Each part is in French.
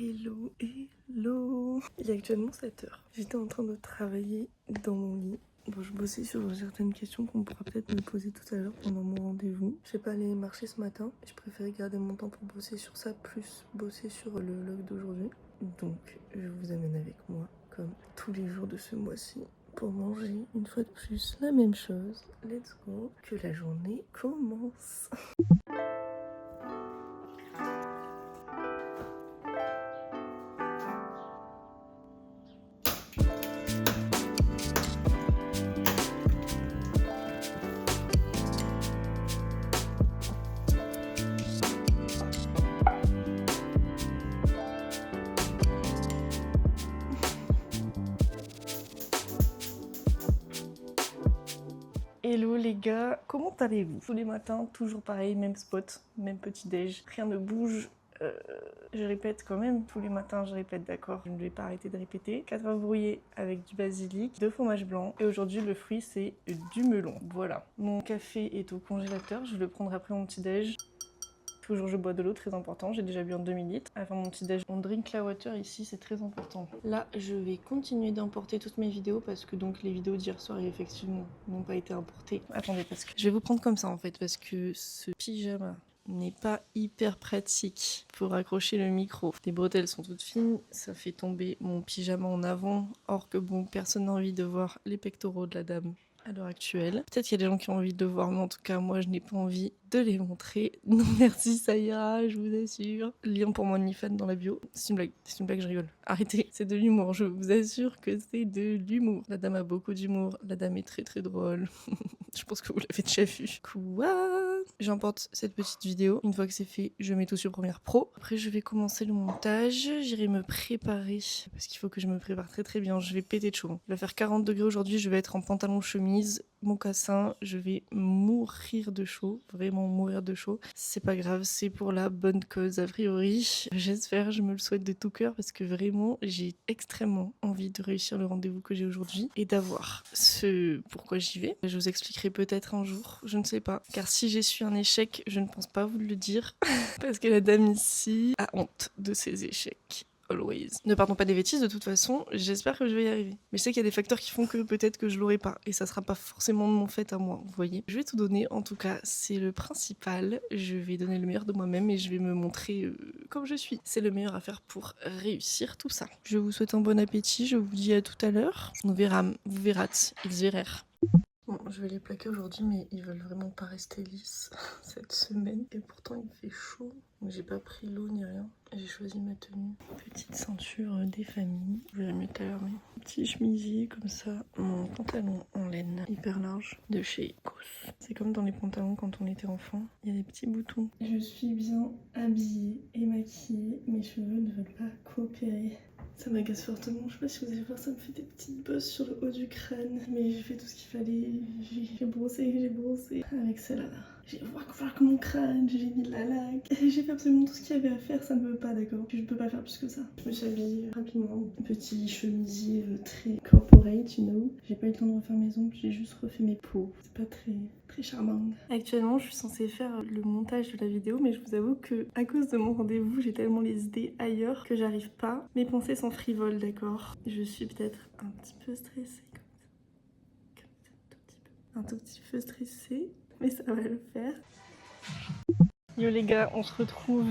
Hello, hello. Il est actuellement 7h. J'étais en train de travailler dans mon lit. Bon, je bossais sur certaines questions qu'on pourra peut-être me poser tout à l'heure pendant mon rendez-vous. Je sais pas aller marcher ce matin. Je préférais garder mon temps pour bosser sur ça, plus bosser sur le vlog d'aujourd'hui. Donc, je vous amène avec moi, comme tous les jours de ce mois-ci, pour manger une fois de plus la même chose. Let's go. Que la journée commence. Hello les gars, comment allez-vous? Tous les matins, toujours pareil, même spot, même petit déj, rien ne bouge. Je répète quand même, tous les matins je répète, d'accord, je ne vais pas arrêter de répéter. 4 œufs brouillés avec du basilic, 2 fromages blancs et aujourd'hui le fruit c'est du melon, voilà. Mon café est au congélateur, je le prendrai après mon petit déj. Toujours je bois de l'eau, très important, j'ai déjà bu en 2000 litres. Avant mon petit déj, on drink la water ici, c'est très important. Là, je vais continuer d'importer toutes mes vidéos parce que donc les vidéos d'hier soir effectivement n'ont pas été importées. Attendez, parce que je vais vous prendre comme ça en fait, parce que ce pyjama n'est pas hyper pratique pour accrocher le micro. Les bretelles sont toutes fines, ça fait tomber mon pyjama en avant, or que bon, personne n'a envie de voir les pectoraux de la dame à l'heure actuelle. Peut-être qu'il y a des gens qui ont envie de le voir, mais en tout cas, moi, je n'ai pas envie de les montrer. Non, merci, ça ira, je vous assure. Lien pour mon OnlyFans dans la bio. C'est une blague, je rigole. Arrêtez, c'est de l'humour, je vous assure que c'est de l'humour. La dame a beaucoup d'humour, la dame est très très drôle. Je pense que vous l'avez déjà vu. Quoi? J'importe cette petite vidéo. Une fois que c'est fait, je mets tout sur Premiere Pro. Après, je vais commencer le montage. J'irai me préparer. Parce qu'il faut que je me prépare très très bien. Je vais péter de chaud. Il va faire 40 degrés aujourd'hui. Je vais être en pantalon chemise, mocassin. Je vais mourir de chaud. Vraiment mourir de chaud. C'est pas grave. C'est pour la bonne cause, a priori. J'espère, je me le souhaite de tout cœur. Parce que vraiment, j'ai extrêmement envie de réussir le rendez-vous que j'ai aujourd'hui. Et d'avoir ce pourquoi j'y vais. Je vous expliquerai peut-être un jour, je ne sais pas. Car si j'ai su un échec, je ne pense pas vous le dire. Parce que la dame ici a honte de ses échecs. Always. Ne partons pas des bêtises, de toute façon, j'espère que je vais y arriver. Mais je sais qu'il y a des facteurs qui font que peut-être que je l'aurai pas. Et ça sera pas forcément de mon fait à moi, vous voyez. Je vais tout donner, en tout cas, c'est le principal. Je vais donner le meilleur de moi-même et je vais me montrer comme je suis. C'est le meilleur à faire pour réussir tout ça. Je vous souhaite un bon appétit, je vous dis à tout à l'heure. Nous verrons, vous verrez, ils verront. Bon, je vais les plaquer aujourd'hui, mais ils veulent vraiment pas rester lisses cette semaine. Et pourtant, il fait chaud. Donc, j'ai pas pris l'eau ni rien. J'ai choisi ma tenue. Petite ceinture des familles. Je vais la mettre tout à l'heure, mais petit chemisier comme ça. Mon pantalon en laine hyper large de chez Cos. C'est comme dans les pantalons quand on était enfant. Il y a des petits boutons. Je suis bien habillée et maquillée. Mes cheveux ne veulent pas coopérer. Ça m'agace fortement, je sais pas si vous allez voir, ça me fait des petites bosses sur le haut du crâne. Mais j'ai fait tout ce qu'il fallait, j'ai brossé avec celle-là. J'ai work mon crâne, j'ai mis de la laque. J'ai fait absolument tout ce qu'il y avait à faire, ça me veut pas, d'accord. Je peux pas faire plus que ça. Je me suis habillée rapidement, petit chemisier très corporate, you know. J'ai pas eu le temps de refaire mes ongles, j'ai juste refait mes peaux. C'est pas très charmant. Actuellement, je suis censée faire le montage de la vidéo, mais je vous avoue que à cause de mon rendez-vous, j'ai tellement les idées ailleurs que j'arrive pas. Mes pensées sont frivoles, d'accord. Je suis peut-être un petit peu stressée comme ça, un tout petit peu stressée, mais ça va le faire. Yo les gars, on se retrouve.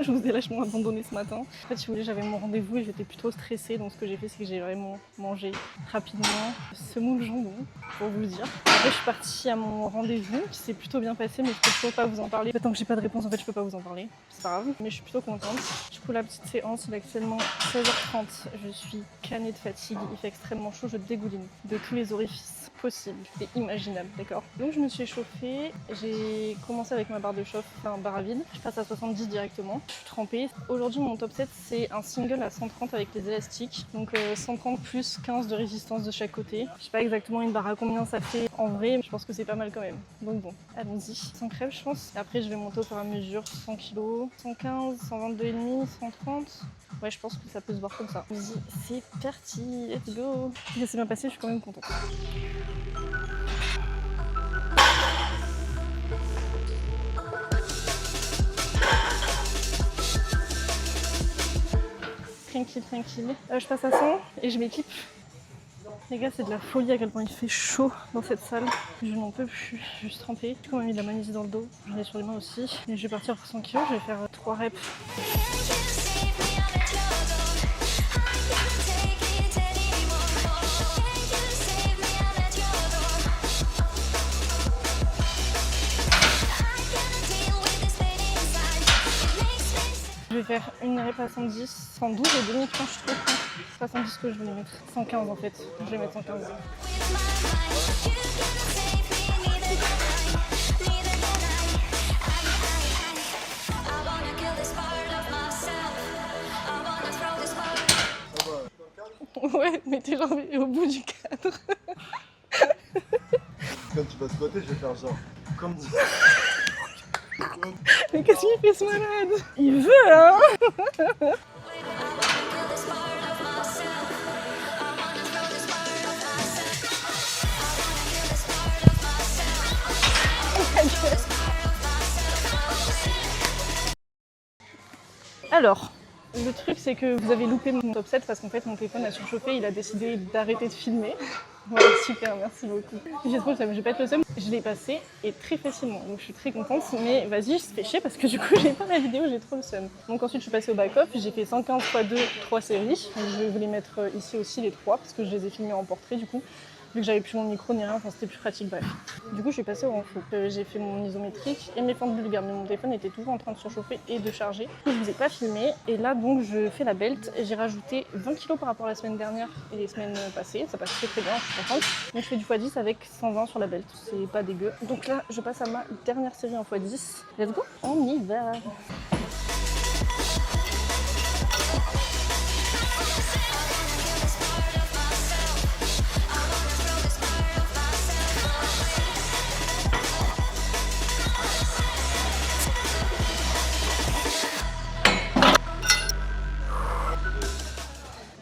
Je vous ai lâchement abandonné ce matin. En fait, si vous voulez, j'avais mon rendez-vous et j'étais plutôt stressée. Donc, ce que j'ai fait, c'est que j'ai vraiment mangé rapidement semoule jambon, pour vous dire. Après, je suis partie à mon rendez-vous qui s'est plutôt bien passé, mais je peux toujours pas vous en parler. Tant que j'ai pas de réponse, en fait, je peux pas vous en parler. C'est pas grave, mais je suis plutôt contente. Du coup, la petite séance, il est actuellement 16h30. Je suis canée de fatigue. Il fait extrêmement chaud. Je dégouline de tous les orifices possibles et imaginables, d'accord. Donc, je me suis échauffée. J'ai commencé avec ma barre de chauffe, barre à vide. Je passe à 70 directement. Je suis trempée. Aujourd'hui, mon top 7, c'est un single à 130 avec les élastiques. Donc 130 plus 15 de résistance de chaque côté. Je sais pas exactement une barre à combien ça fait en vrai, mais je pense que c'est pas mal quand même. Donc bon, allons-y. Sans crève, je pense. Et après, je vais monter au fur et à mesure 100 kg, 115, 122,5, 130. Ouais, je pense que ça peut se voir comme ça. Vas-y, c'est parti, let's go. Ça s'est bien passé, je suis quand même contente. tranquille. Je passe à 100 et je m'équipe. Les gars, c'est de la folie à quel point il fait chaud dans cette salle. Je n'en peux plus, je suis juste trempée. J'ai quand même mis de la magnésie dans le dos, j'en ai sur les mains aussi. Et je vais partir pour 100 kg, je vais faire 3 reps. Je vais faire une rep à 110, 112 et demi-planche trop. C'est pas 110 que je voulais mettre, 115 en fait. Je vais mettre 115. Ouais, mais t'es genre au bout du cadre. Quand tu vas squatter, je vais faire genre comme ça. Mais qu'est-ce qu'il fait ce malade? Il veut, hein? Alors, le truc c'est que vous avez loupé mon top 7 parce qu'en fait mon téléphone a surchauffé, il a décidé d'arrêter de filmer. Voilà, super, merci beaucoup. J'ai trop le seum, je vais pas être le seum. Je l'ai passé et très facilement, donc je suis très contente. Mais vas-y, je fais chier parce que du coup j'ai pas la vidéo, j'ai trop le seum. Donc ensuite je suis passée au back-off, j'ai fait 115 x 2, 3 séries. Je vais les mettre ici aussi les 3 parce que je les ai filmés en portrait du coup. Vu que j'avais plus mon micro ni rien, enfin c'était plus pratique, bref. Du coup je suis passée au renfort. J'ai fait mon isométrique et mes fentes bulgares, mais mon téléphone était toujours en train de surchauffer et de charger. Je vous ai pas filmé et là donc je fais la belt. J'ai rajouté 20 kg par rapport à la semaine dernière et les semaines passées, ça passe très bien, je suis contente. Donc je fais du x10 avec 120 sur la belt, c'est pas dégueu. Donc là je passe à ma dernière série en x10. Let's go, on y va.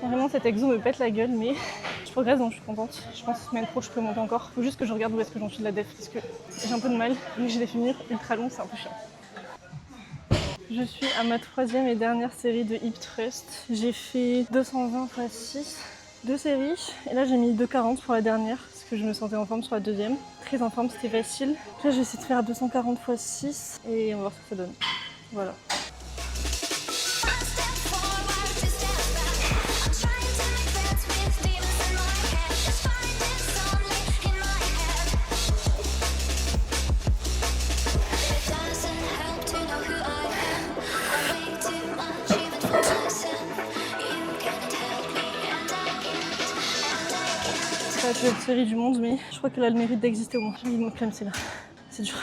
Vraiment cet exo me pète la gueule mais je progresse donc je suis contente. Je pense que semaine pro je peux monter encore. Faut juste que je regarde où est-ce que j'en suis de la def parce que j'ai un peu de mal. Mais je vais finir ultra long, c'est un peu chiant. Je suis à ma 3e et dernière série de hip thrust. J'ai fait 220 x 6, 2 séries. Et là j'ai mis 240 pour la dernière parce que je me sentais en forme sur la 2e. Très en forme, c'était facile. Là je vais essayer de faire 240 x 6 et on va voir ce que ça donne. Voilà. C'est pas la plus belle série du monde, mais je crois qu'elle a le mérite d'exister au moins. J'ai envie de me clamser là. C'est dur.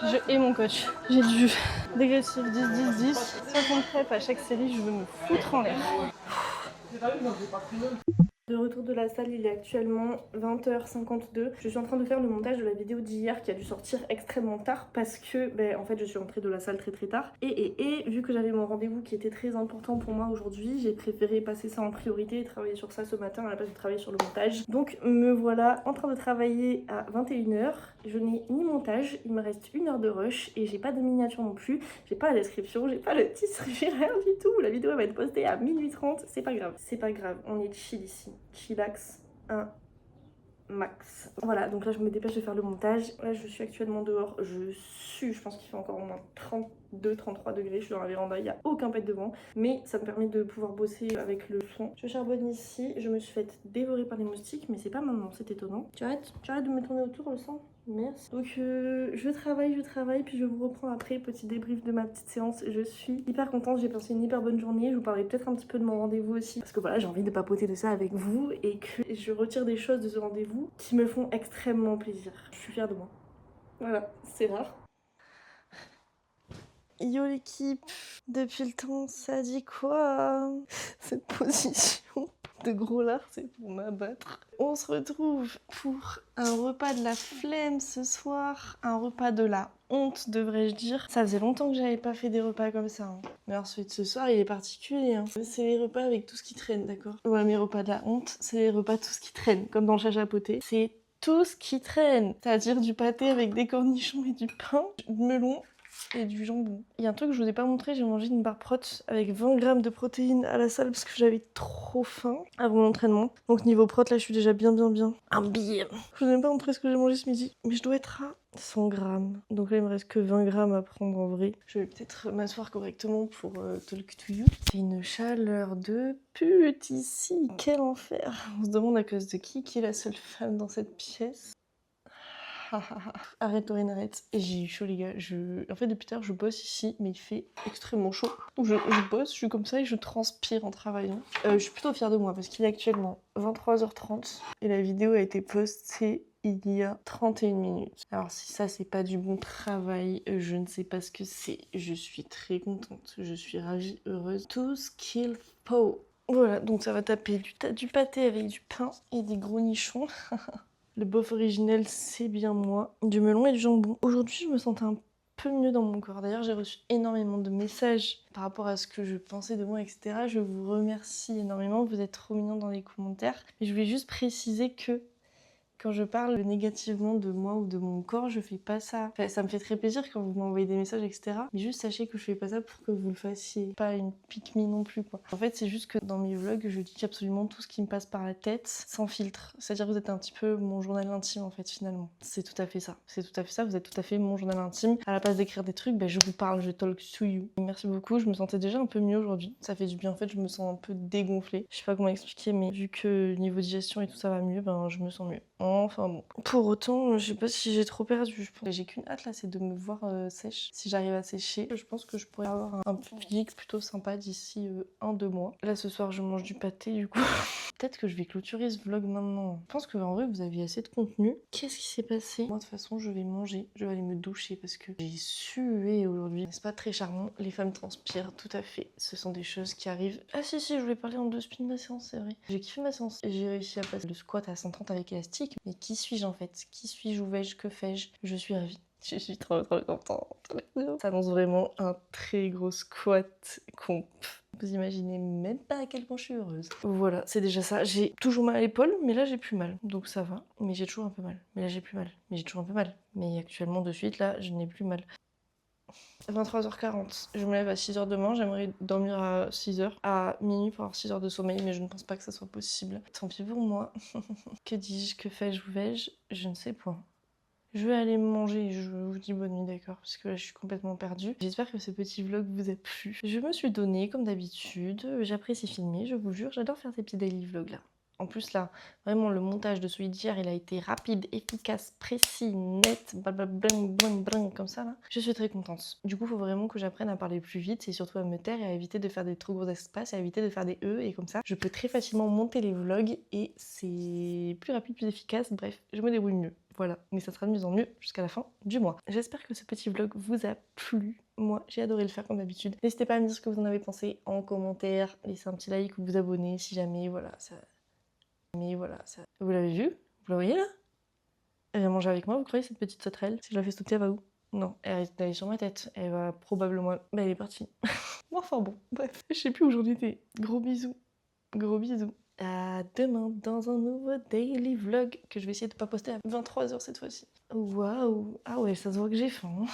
Je hais mon coach. J'ai du dégressif 10-10-10, 60 reps à chaque série, je veux me foutre en l'air. De retour de la salle, il est actuellement 20h52. Je suis en train de faire le montage de la vidéo d'hier qui a dû sortir extrêmement tard parce que en fait je suis rentrée de la salle très tard. Et vu que j'avais mon rendez-vous qui était très important pour moi aujourd'hui, j'ai préféré passer ça en priorité et travailler sur ça ce matin à la place de travailler sur le montage. Donc me voilà en train de travailler à 21h. Je n'ai ni montage, il me reste 1 heure de rush et j'ai pas de miniature non plus. J'ai pas la description, j'ai pas le titre, j'ai rien du tout. La vidéo va être postée à 12h30, c'est pas grave. C'est pas grave, on est chill ici. Chillax 1, max. Voilà, donc là je me dépêche de faire le montage. Là je suis actuellement dehors, je sue, je pense qu'il fait encore au moins 32-33 degrés, je suis dans la véranda, il n'y a aucun pet de vent, mais ça me permet de pouvoir bosser avec le son. Je charbonne ici, je me suis fait dévorer par les moustiques, mais c'est pas maintenant, c'est étonnant. Tu arrêtes de me tourner autour le sang? Merci. Donc je travaille, puis je vous reprends après, petit débrief de ma petite séance. Je suis hyper contente, j'ai passé une hyper bonne journée. Je vous parlerai peut-être un petit peu de mon rendez-vous aussi, parce que voilà, j'ai envie de papoter de ça avec vous et que je retire des choses de ce rendez-vous qui me font extrêmement plaisir. Je suis fière de moi. Voilà, c'est rare. Yo l'équipe, depuis le temps, ça dit quoi? Cette position de gros lard, c'est pour m'abattre. On se retrouve pour un repas de la flemme ce soir, un repas de la honte devrais-je dire. Ça faisait longtemps que j'avais pas fait des repas comme ça. Mais alors celui de ce soir, il est particulier. C'est les repas avec tout ce qui traîne, d'accord? Ouais, mes repas de la honte, c'est les repas tout ce qui traîne, comme dans le chat chapeauté. C'est tout ce qui traîne, c'est-à-dire du pâté avec des cornichons et du pain, du melon et du jambon. Il y a un truc que je vous ai pas montré, j'ai mangé une barre prot avec 20 grammes de protéines à la salle parce que j'avais trop faim avant l'entraînement. Donc niveau prot là je suis déjà bien. Un billet. Je vous ai même pas montré ce que j'ai mangé ce midi, mais je dois être à 100 grammes. Donc là il me reste que 20 grammes à prendre en vrai. Je vais peut-être m'asseoir correctement pour talk to you. C'est une chaleur de pute ici, quel enfer. On se demande à cause de qui est la seule femme dans cette pièce. Arrête Laurine, arrête. J'ai eu chaud les gars. En fait depuis tard je bosse ici mais il fait extrêmement chaud. Donc je bosse, je suis comme ça et je transpire en travaillant. Je suis plutôt fière de moi parce qu'il est actuellement 23h30 et la vidéo a été postée il y a 31 minutes. Alors si ça c'est pas du bon travail, je ne sais pas ce que c'est. Je suis très contente, je suis ravie, heureuse. Tout ce qu'il faut. Voilà, donc ça va taper du pâté avec du pain et des gros nichons. Le bof originel, c'est bien moi. Du melon et du jambon. Aujourd'hui, je me sentais un peu mieux dans mon corps. D'ailleurs, j'ai reçu énormément de messages par rapport à ce que je pensais de moi, etc. Je vous remercie énormément. Vous êtes trop mignons dans les commentaires. Mais je voulais juste préciser que quand je parle négativement de moi ou de mon corps, je fais pas ça. Enfin, ça me fait très plaisir quand vous m'envoyez des messages, etc. Mais juste sachez que je fais pas ça pour que vous le fassiez. Pas une pique-me non plus, quoi. En fait, c'est juste que dans mes vlogs, je dis absolument tout ce qui me passe par la tête, sans filtre. C'est-à-dire que vous êtes un petit peu mon journal intime, en fait, finalement. C'est tout à fait ça. C'est tout à fait ça. Vous êtes tout à fait mon journal intime. À la place d'écrire des trucs, je vous parle, je talk to you. Merci beaucoup. Je me sentais déjà un peu mieux aujourd'hui. Ça fait du bien. En fait, je me sens un peu dégonflée. Je sais pas comment expliquer, mais vu que niveau digestion et tout ça va mieux, je me sens mieux. Enfin bon. Pour autant, je sais pas si j'ai trop perdu. Je pense. J'ai qu'une hâte là, c'est de me voir sèche. Si j'arrive à sécher, je pense que je pourrais avoir un physique plutôt sympa d'ici 1-2 mois. Là ce soir, je mange du pâté du coup. Peut-être que je vais clôturer ce vlog maintenant. Je pense qu'en vrai, vous aviez assez de contenu. Qu'est-ce qui s'est passé? Moi, de toute façon, je vais manger. Je vais aller me doucher parce que j'ai sué aujourd'hui. C'est pas très charmant. Les femmes transpirent, tout à fait. Ce sont des choses qui arrivent. Ah si, je voulais parler en 2 spins de ma séance, c'est vrai. J'ai kiffé ma séance. J'ai réussi à passer le squat à 130 avec élastique. Mais qui suis-je en fait? Qui suis-je? Où vais-je? Que fais-je? Je suis ravie. Je suis trop contente. Ça annonce vraiment un très gros squat comp. Vous imaginez même pas à quel point je suis heureuse. Voilà, c'est déjà ça. J'ai toujours mal à l'épaule, mais là j'ai plus mal. Donc ça va. Mais j'ai toujours un peu mal. Mais là j'ai plus mal. Mais j'ai toujours un peu mal. Mais actuellement de suite, là, je n'ai plus mal. 23h40. Je me lève à 6h demain. J'aimerais dormir à 6h. À minuit pour avoir 6 heures de sommeil, mais je ne pense pas que ça soit possible. Tant pis pour moi. Que dis-je? Que fais-je? Où vais-je? Je ne sais point. Je vais aller manger, je vous dis bonne nuit, d'accord? Parce que là, je suis complètement perdue. J'espère que ce petit vlog vous a plu. Je me suis donnée, comme d'habitude. J'apprécie filmer, je vous jure. J'adore faire ces petits daily vlogs là. En plus là, vraiment le montage de celui d'hier, il a été rapide, efficace, précis, net, bling, comme ça là. Je suis très contente. Du coup, il faut vraiment que j'apprenne à parler plus vite et surtout à me taire et à éviter de faire des trop gros espaces et à éviter de faire des E et comme ça, je peux très facilement monter les vlogs et c'est plus rapide, plus efficace. Bref, je me débrouille mieux. Voilà, mais ça sera de mieux en mieux jusqu'à la fin du mois. J'espère que ce petit vlog vous a plu. Moi, j'ai adoré le faire comme d'habitude. N'hésitez pas à me dire ce que vous en avez pensé en commentaire. Laissez un petit like ou vous abonner si jamais, voilà, ça... Mais voilà, ça... Vous l'avez vu? Vous la voyez là? Elle vient manger avec moi, vous croyez, cette petite sauterelle? Si je la fais sauter, elle va où? Non, elle risque d'aller sur ma tête. Elle va probablement... elle est partie. Enfin bon, bref. Je sais plus où j'en étais. Gros bisous. Gros bisous. À demain dans un nouveau daily vlog que je vais essayer de pas poster à 23h cette fois-ci. Waouh! Ah ouais, ça se voit que j'ai faim.